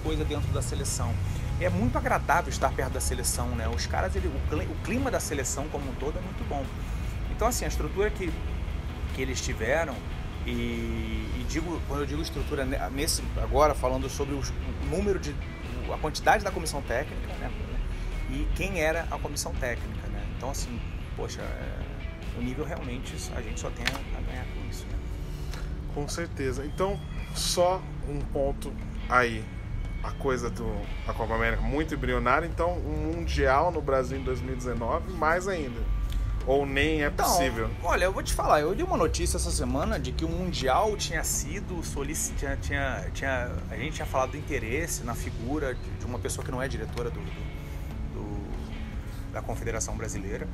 coisa dentro da seleção. É muito agradável estar perto da seleção, né? Os caras, o clima da seleção como um todo é muito bom. Então assim, a estrutura que eles tiveram, quando eu digo estrutura, agora falando sobre o número a quantidade da comissão técnica, né? E quem era a comissão técnica, né? Então, assim, poxa, o nível realmente a gente só tem a ganhar com isso, né? Com certeza. Então, só um ponto aí, a coisa da Copa América muito embrionária, então um Mundial no Brasil em 2019, mais ainda. Ou nem é possível? Então, olha, eu vou te falar, eu li uma notícia essa semana de que o Mundial tinha sido solicitado, a gente tinha falado do interesse na figura de uma pessoa que não é diretora da Confederação Brasileira.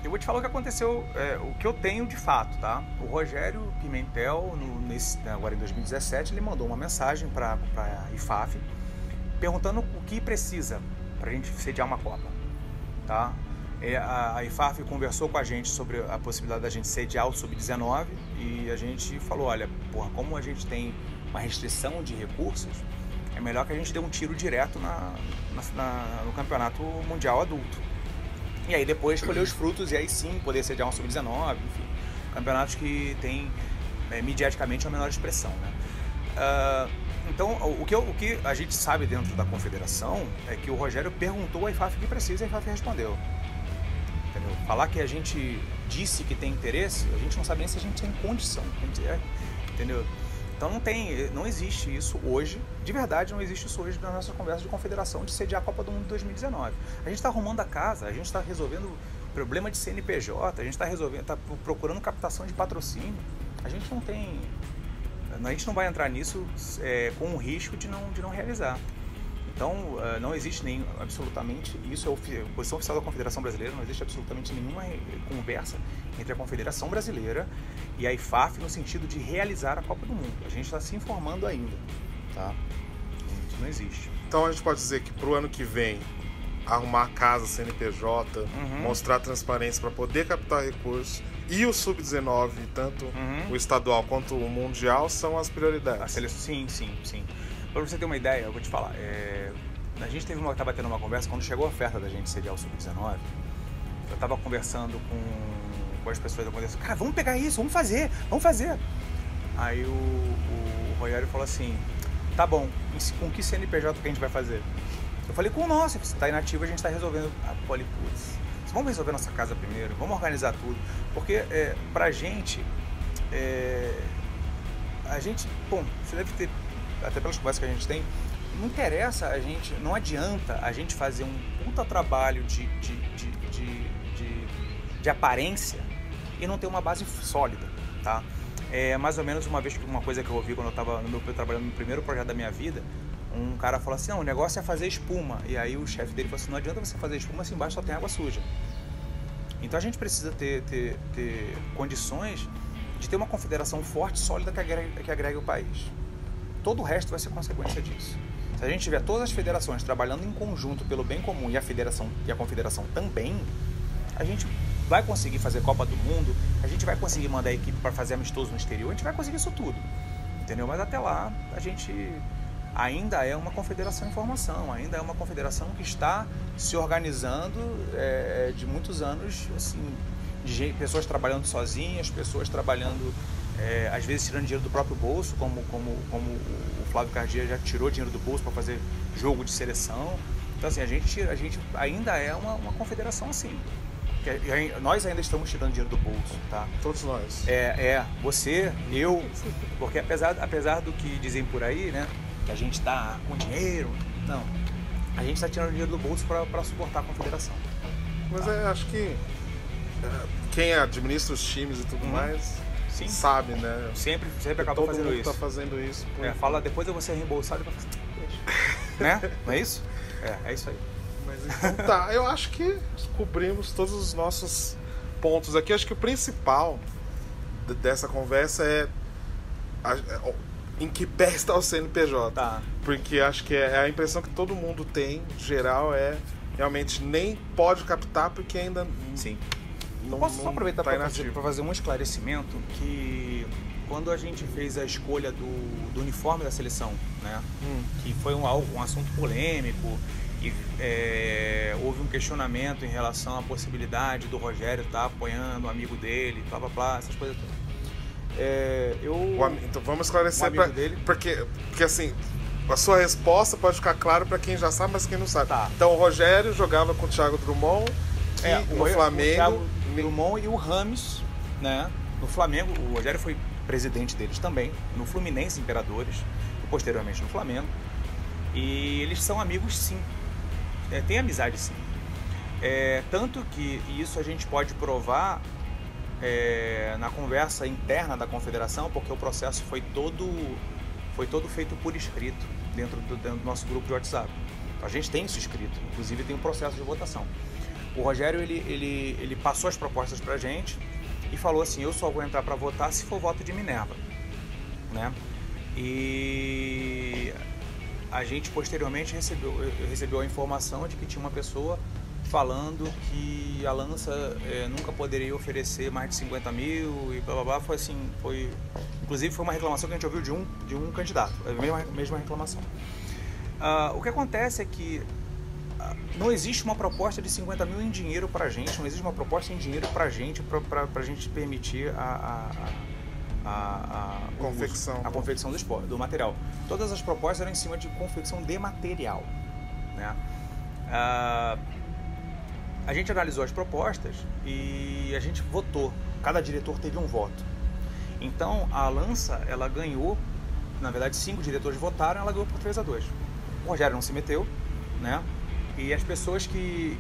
Eu vou te falar o que aconteceu, o que eu tenho de fato, tá? O Rogério Pimentel, agora em 2017, ele mandou uma mensagem para a IFAF perguntando o que precisa para a gente sediar uma Copa, tá? A IFAF conversou com a gente sobre a possibilidade da gente sediar o Sub-19 e a gente falou, olha, como a gente tem uma restrição de recursos, é melhor que a gente dê um tiro direto no Campeonato Mundial Adulto. E aí depois colher os frutos e aí sim poder sediar um Sub-19, enfim, campeonatos que tem mediaticamente a menor expressão, né? Então, o que a gente sabe dentro da confederação é que o Rogério perguntou à IFAF o que precisa e a IFAF respondeu. Entendeu? Falar que a gente disse que tem interesse, a gente não sabe nem se a gente tem condição, entendeu? Então não existe isso hoje, de verdade não existe isso hoje na nossa conversa de confederação de sediar a Copa do Mundo de 2019. A gente está arrumando a casa, a gente está resolvendo problema de CNPJ, a gente está procurando captação de patrocínio. A gente não vai entrar nisso com o risco de não realizar. Então, não existe absolutamente, isso é a posição oficial da Confederação Brasileira, não existe absolutamente nenhuma conversa entre a Confederação Brasileira e a IFAF no sentido de realizar a Copa do Mundo. A gente está se informando ainda, tá? Isso não existe. Então a gente pode dizer que para o ano que vem, arrumar a casa CNPJ, mostrar transparência para poder captar recursos, e o Sub-19, tanto o estadual quanto o mundial, são as prioridades. Sim. Para você ter uma ideia, eu vou te falar, a gente estava tendo uma conversa, quando chegou a oferta da gente sediar o Sub-19, eu estava conversando com as pessoas da Confederação, cara, vamos pegar isso, vamos fazer. Aí o Rogério falou assim, tá bom, com que CNPJ que a gente vai fazer? Eu falei, com o nosso, se está inativo a gente está resolvendo. Falei, putz, vamos resolver nossa casa primeiro, vamos organizar tudo, porque pra gente, bom, você deve ter, até pelas conversas que a gente tem, não interessa não adianta a gente fazer um puta trabalho de aparência e não ter uma base sólida, tá? Mais ou menos uma coisa que eu ouvi quando eu estava trabalhando no primeiro projeto da minha vida, um cara falou assim, não, o negócio é fazer espuma, e aí o chefe dele falou assim, não adianta você fazer espuma se embaixo só tem água suja. Então a gente precisa ter condições de ter uma confederação forte, sólida, que agregue o país. Todo o resto vai ser consequência disso. Se a gente tiver todas as federações trabalhando em conjunto pelo bem comum e a confederação também, a gente vai conseguir fazer Copa do Mundo, a gente vai conseguir mandar a equipe para fazer amistoso no exterior, a gente vai conseguir isso tudo, entendeu? Mas até lá, a gente ainda é uma confederação em formação, ainda é uma confederação que está se organizando de muitos anos, assim, de pessoas trabalhando sozinhas, pessoas trabalhando, às vezes tirando dinheiro do próprio bolso, como o Flávio Cardia já tirou dinheiro do bolso para fazer jogo de seleção. Então, assim, a gente ainda é uma confederação assim. Nós ainda estamos tirando dinheiro do bolso, tá? Todos nós. Você, eu, porque apesar do que dizem por aí, né, que a gente está com dinheiro, não, a gente está tirando dinheiro do bolso para suportar a confederação. Mas acho que quem administra os times e tudo mais, sim, sabe, né? Sempre acaba fazendo isso. Todo mundo está fazendo isso. Fala, depois eu vou ser reembolsado, né? Não é isso? É isso aí. Mas então tá, eu acho que cobrimos todos os nossos pontos aqui. Acho que o principal dessa conversa é em que pé está o CNPJ. Tá. Porque acho que a impressão que todo mundo tem, geral, realmente nem pode captar porque ainda... Sim. Eu posso só aproveitar para fazer um esclarecimento que quando a gente fez a escolha do uniforme da seleção, né, que foi um assunto polêmico, e houve um questionamento em relação à possibilidade do Rogério estar apoiando o amigo dele, blá blá blá, essas coisas todas. Então vamos esclarecer dele. Porque assim, a sua resposta pode ficar clara para quem já sabe, mas quem não sabe. Tá. Então o Rogério jogava com o Thiago Drummond no Flamengo. O Thiago Drummond e o Rames, né? No Flamengo, o Rogério foi presidente deles também, no Fluminense Imperadores, e posteriormente no Flamengo. E eles são amigos, sim. Tem amizade, sim. Tanto que isso a gente pode provar na conversa interna da confederação, porque o processo foi todo feito por escrito dentro do nosso grupo de WhatsApp. A gente tem isso escrito, inclusive tem um processo de votação. O Rogério ele passou as propostas pra gente e falou assim, eu só vou entrar para votar se for voto de Minerva, né? E a gente posteriormente recebeu a informação de que tinha uma pessoa falando que a Lança nunca poderia oferecer mais de 50 mil e blá blá blá. Inclusive foi uma reclamação que a gente ouviu de um candidato, a mesma reclamação. O que acontece é que não existe uma proposta de 50 mil em dinheiro pra gente, não existe uma proposta em dinheiro pra gente, pra gente permitir a confecção do material. Todas as propostas eram em cima de confecção de material, né? A gente analisou as propostas e a gente votou. Cada diretor teve um voto. Então a Lança, ela ganhou, na verdade 5 diretores votaram, ela ganhou por 3-2. O Rogério não se meteu, né? E as pessoas e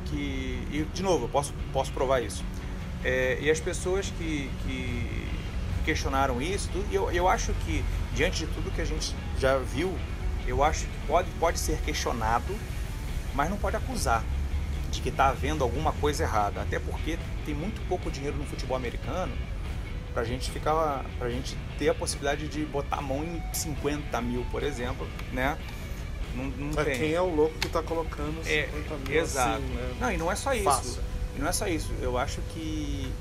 de novo, eu posso provar isso. E as pessoas que questionaram isso, eu acho que, diante de tudo que a gente já viu eu acho que pode ser questionado, mas não pode acusar de que está havendo alguma coisa errada. Até porque tem muito pouco dinheiro no futebol americano pra gente ter a possibilidade de botar a mão em 50 mil, por exemplo, né? Não tem. Quem é o louco que tá colocando 50 mil exato. assim, né? Não, e não é só isso. Fácil. E não é só isso. Eu acho que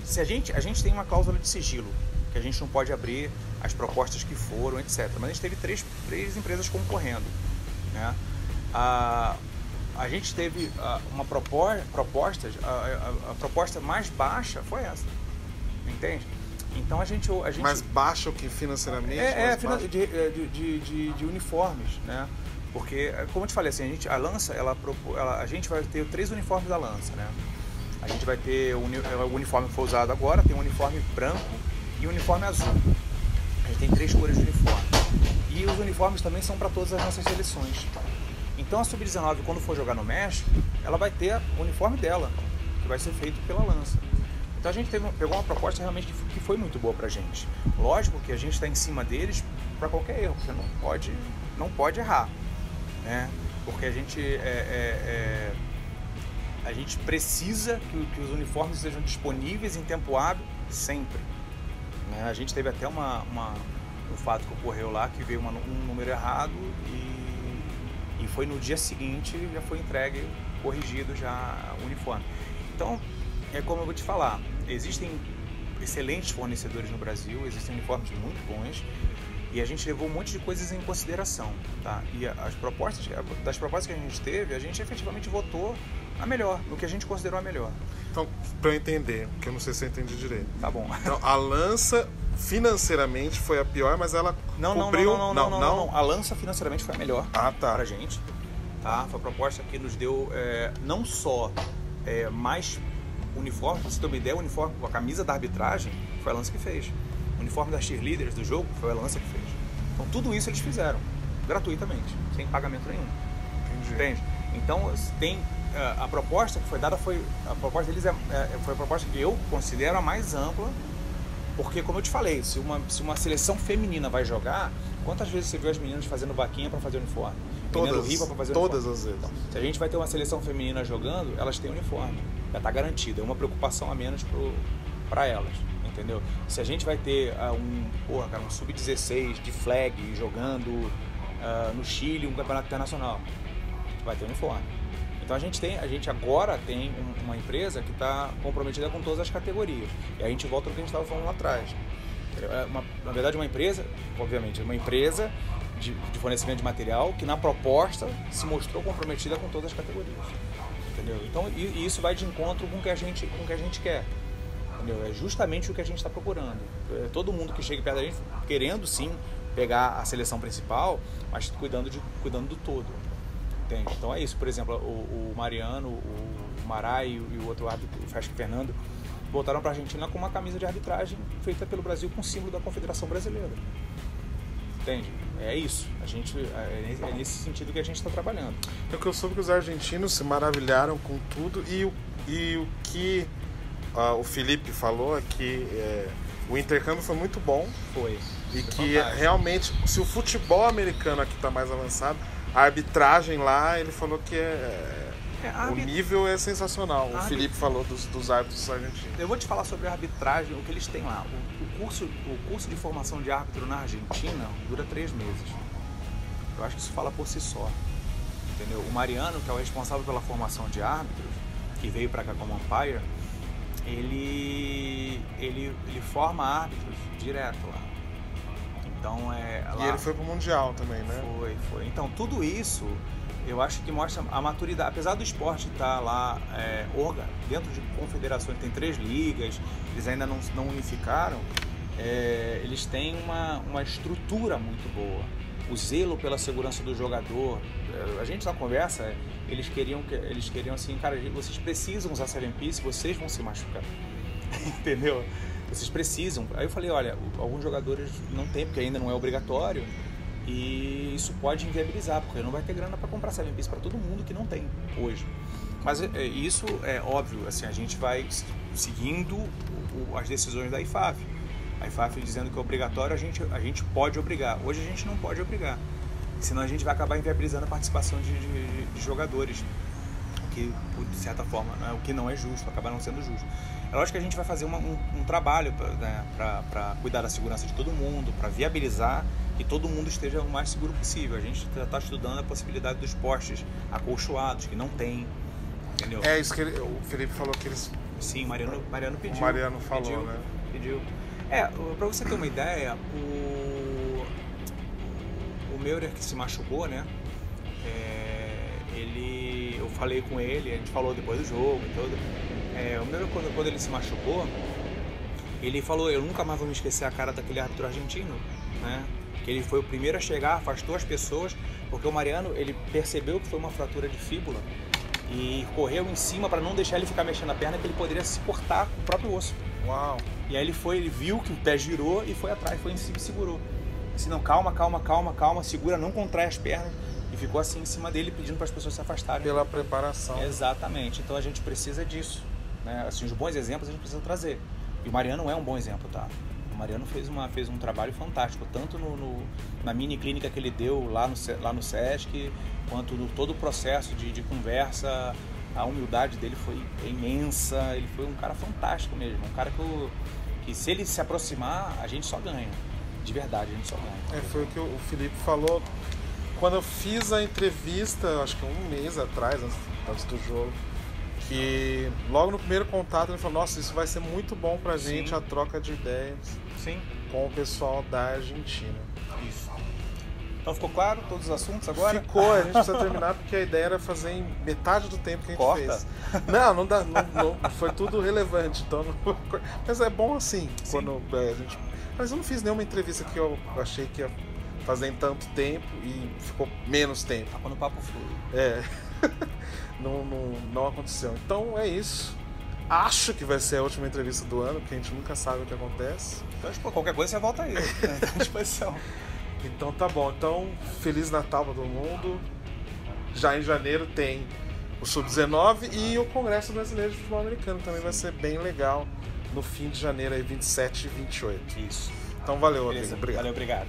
se a gente tem uma cláusula de sigilo, que a gente não pode abrir as propostas que foram, etc. Mas a gente teve três empresas concorrendo, né? A gente teve uma proposta, a proposta mais baixa foi essa, entende? Então a gente mais baixa o que financeiramente? De uniformes, né? Porque, como eu te falei, assim, a Lança, a gente vai ter 3 uniformes da Lança, né? A gente vai ter o uniforme que foi usado agora, tem um uniforme branco e um uniforme azul. A gente tem 3 cores de uniforme. E os uniformes também são para todas as nossas seleções. Então a Sub-19, quando for jogar no México, ela vai ter o uniforme dela, que vai ser feito pela Lança. Então a gente pegou uma proposta realmente que foi muito boa pra gente. Lógico que a gente está em cima deles para qualquer erro, porque não pode errar, né? Porque a gente precisa que os uniformes sejam disponíveis em tempo hábil sempre, né? A gente teve até um fato que ocorreu lá, que veio um número errado e foi no dia seguinte, já foi entregue, corrigido já o uniforme. Então, é como eu vou te falar, existem excelentes fornecedores no Brasil, existem uniformes muito bons e a gente levou um monte de coisas em consideração, tá? E das propostas que a gente teve, a gente efetivamente votou a melhor, no que a gente considerou a melhor. Então, para eu entender, porque eu não sei se eu entendi direito. Tá bom. Então, a Lança financeiramente foi a pior, mas ela cobriu... Não. A Lança financeiramente foi a melhor pra gente. Tá? Foi a proposta que nos deu não só mais uniforme, pra você ter uma ideia, o uniforme com a camisa da arbitragem foi a Lança que fez. O uniforme das cheerleaders do jogo foi a Lança que fez. Então tudo isso eles fizeram, gratuitamente, sem pagamento nenhum. Entende? Então tem... A proposta que foi dada a proposta deles foi a proposta que eu considero a mais ampla, porque, como eu te falei, se uma seleção feminina vai jogar, quantas vezes você viu as meninas fazendo vaquinha para fazer uniforme? Todas as vezes. Então, se a gente vai ter uma seleção feminina jogando, elas têm uniforme, já está garantido, é uma preocupação a menos para elas, entendeu? Se a gente vai ter um sub-16 de flag jogando no Chile, um campeonato internacional, vai ter uniforme. Então a gente agora tem uma empresa que está comprometida com todas as categorias. E a gente volta ao que a gente estava falando lá atrás. Na verdade, uma empresa, obviamente, uma empresa de fornecimento de material que na proposta se mostrou comprometida com todas as categorias. Entendeu? Então isso vai de encontro com o que a gente quer. Entendeu? É justamente o que a gente está procurando. Todo mundo que chega perto da gente querendo sim pegar a seleção principal, mas cuidando do todo. Entende? Então é isso, por exemplo, o Mariano, o Marai e o outro árbitro, o Fesco Fernando, voltaram para a Argentina com uma camisa de arbitragem feita pelo Brasil com o símbolo da Confederação Brasileira. Entende? É isso. É nesse sentido que a gente está trabalhando. É que eu soube que os argentinos se maravilharam com tudo e o que o Felipe falou é que o intercâmbio foi muito bom. Foi que realmente, se o futebol americano aqui está mais avançado, a arbitragem lá, ele falou que o nível é sensacional. O Felipe falou dos árbitros argentinos. Eu vou te falar sobre a arbitragem, o que eles têm lá. O curso de formação de árbitro na Argentina dura 3 meses. Eu acho que isso fala por si só. Entendeu? O Mariano, que é o responsável pela formação de árbitros, que veio para cá como umpire, ele forma árbitros direto lá. Então, lá... E ele foi pro Mundial também, né? Foi. Então, tudo isso, eu acho que mostra a maturidade. Apesar do esporte estar lá dentro de confederações, tem 3 ligas, eles ainda não unificaram, eles têm uma estrutura muito boa. O zelo pela segurança do jogador. A gente na conversa, eles queriam assim, cara, vocês precisam usar 7-Piece, vocês vão se machucar. Entendeu? Vocês precisam. Aí eu falei, olha, alguns jogadores não tem, porque ainda não é obrigatório, e isso pode inviabilizar, porque não vai ter grana para comprar 7-Piece para todo mundo que não tem hoje. Mas isso é óbvio, assim, a gente vai seguindo as decisões da IFAF. A IFAF dizendo que é obrigatório, a gente pode obrigar. Hoje a gente não pode obrigar, senão a gente vai acabar inviabilizando a participação de jogadores, o que, de certa forma, o que não é justo, acaba não sendo justo. É lógico que a gente vai fazer um trabalho para cuidar da segurança de todo mundo, para viabilizar que todo mundo esteja o mais seguro possível. A gente está estudando a possibilidade dos postes acolchoados, que não tem, entendeu? É isso que o Felipe falou que eles... Sim, Mariano pediu. O Mariano falou, né? Pediu. Pra você ter uma ideia, o Meurer que se machucou, né? Eu falei com ele, a gente falou depois do jogo e tudo. O Meurer, quando ele se machucou, ele falou: eu nunca mais vou me esquecer a cara daquele árbitro argentino, né? Que ele foi o primeiro a chegar, afastou as pessoas, porque o Mariano, ele percebeu que foi uma fratura de fíbula e correu em cima para não deixar ele ficar mexendo a perna, que ele poderia se cortar o próprio osso. Uau! E aí ele viu que o pé girou e foi atrás, foi em cima e segurou. Disse: não, calma, segura, não contrai as pernas. E ficou assim em cima dele, pedindo para as pessoas se afastarem. Pela preparação. Exatamente. Então a gente precisa disso, né? Assim, os bons exemplos a gente precisa trazer. E o Mariano é um bom exemplo, tá? O Mariano fez um trabalho fantástico, tanto na mini clínica que ele deu lá no Sesc, quanto no todo o processo de conversa. A humildade dele foi imensa, ele foi um cara fantástico mesmo, um cara que se ele se aproximar, a gente só ganha, de verdade, a gente só ganha. Foi o que o Felipe falou, quando eu fiz a entrevista, acho que um mês atrás, antes do jogo, que logo no primeiro contato ele falou: nossa, isso vai ser muito bom pra gente. Sim. A troca de ideias. Sim. Com o pessoal da Argentina. Isso. Então ficou claro todos os assuntos agora? Ficou, a gente precisa terminar porque a ideia era fazer em metade do tempo que a gente fez. Não dá, não, foi tudo relevante, então não... Mas é bom assim, quando a gente... Mas eu não fiz nenhuma entrevista que eu achei que ia fazer em tanto tempo e ficou menos tempo. Quando o papo flui. Não aconteceu. Então é isso. Acho que vai ser a última entrevista do ano, porque a gente nunca sabe o que acontece. Então, qualquer coisa você volta aí. À disposição. Então tá bom. Então, Feliz Natal pra todo mundo. Já em janeiro tem o Sub-19 e o Congresso Brasileiro de Futebol Americano. Também vai ser bem legal no fim de janeiro, aí 27 e 28. Isso. Então valeu, amigo. Obrigado. Valeu, obrigado.